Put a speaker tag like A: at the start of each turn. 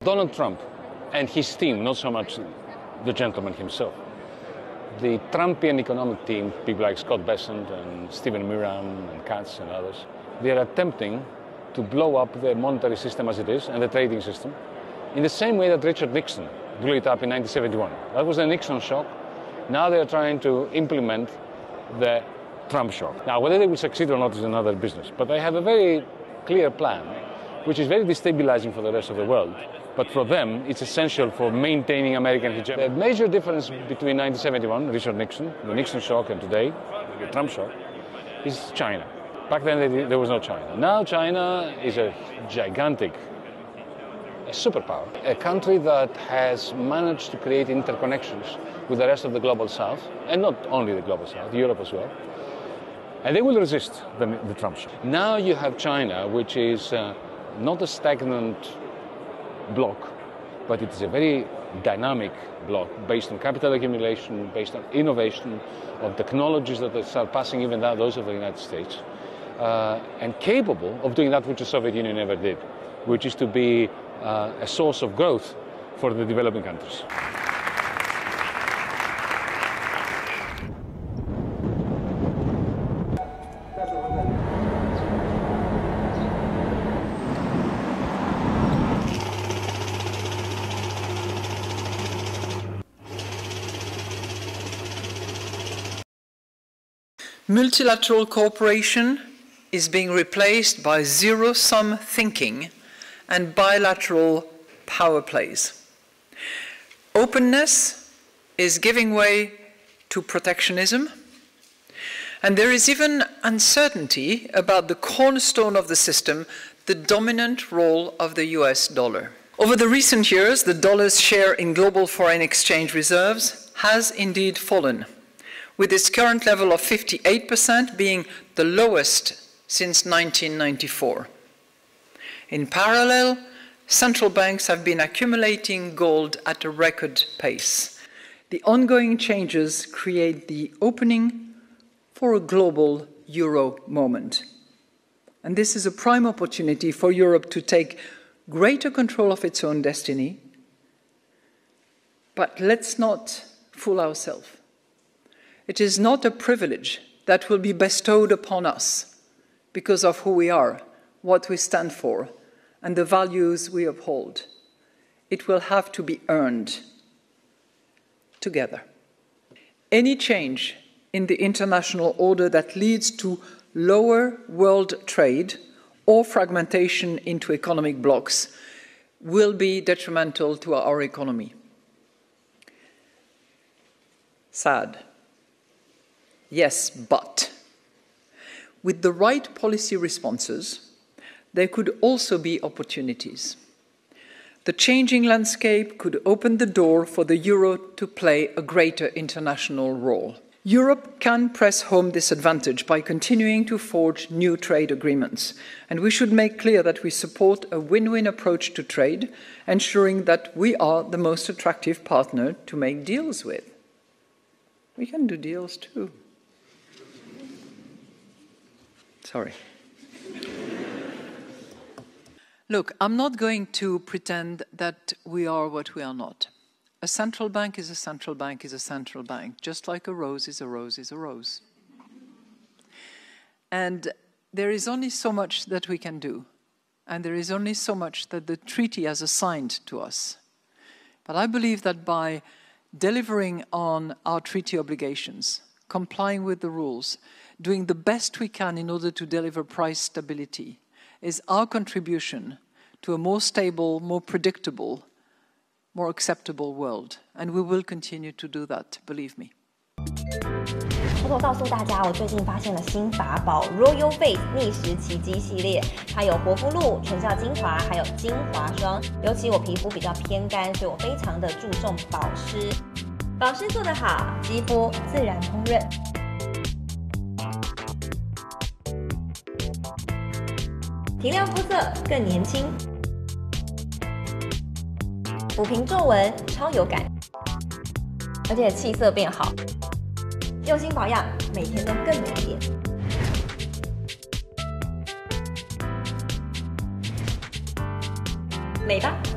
A: Donald Trump and his team, not so much the gentleman himself, the Trumpian economic team, people like Scott Bessent and Stephen Miran and Katz and others, they are attempting to blow up the monetary system as it is and the trading system in the same way that Richard Nixon blew it up in 1971. That was the Nixon shock. Now they are trying to implement the Trump shock. Now, whether they will succeed or not is another business, but they have a very clear plan, which is very destabilizing for the rest of the world. But for them, it's essential for maintaining American hegemony. The major difference between 1971, Richard Nixon, the Nixon shock, and today, the Trump shock, is China. Back then, there was no China. Now China is a gigantic superpower, a country that has managed to create interconnections with the rest of the global south, and not only the global south, Europe as well. And they will resist the Trump shock. Now you have China, which is not a stagnant bloc, but it is a very dynamic bloc based on capital accumulation, based on innovation, of technologies that are surpassing even those of the United States, and capable of doing that which the Soviet Union never did, which is to be a source of growth for the developing countries.
B: Multilateral cooperation is being replaced by zero-sum thinking and bilateral power plays. Openness is giving way to protectionism, and there is even uncertainty about the cornerstone of the system, the dominant role of the US dollar. Over the recent years, the dollar's share in global foreign exchange reserves has indeed fallen, with its current level of 58% being the lowest since 1994. In parallel, central banks have been accumulating gold at a record pace. The ongoing changes create the opening for a global euro moment. And this is a prime opportunity for Europe to take greater control of its own destiny. But let's not fool ourselves. It is not a privilege that will be bestowed upon us because of who we are, what we stand for, and the values we uphold. It will have to be earned together. Any change in the international order that leads to lower world trade or fragmentation into economic blocs will be detrimental to our economy. Sad. Yes, but with the right policy responses, there could also be opportunities. The changing landscape could open the door for the euro to play a greater international role. Europe can press home this advantage by continuing to forge new trade agreements, and we should make clear that we support a win-win approach to trade, ensuring that we are the most attractive partner to make deals with. We can do deals too. Sorry. Look, I'm not going to pretend that we are what we are not. A central bank is a central bank is a central bank, just like a rose is a rose is a rose. And there is only so much that we can do, and there is only so much that the treaty has assigned to us. But I believe that by delivering on our treaty obligations, complying with the rules, doing the best we can in order to deliver price stability is our contribution to a more stable, more predictable, more acceptable world. And we will continue to do that, believe me.
C: 偷偷告诉大家，我最近发现了新法宝 Royal Face 逆时奇迹系列，它有活肤露、全效精华，还有精华霜。尤其我皮肤比较偏干，所以我非常的注重保湿。保湿做得好，肌肤自然烹润。提亮肤色更年轻，抚平皱纹超有感，而且气色变好。用心保养，每天都更美丽。美吧。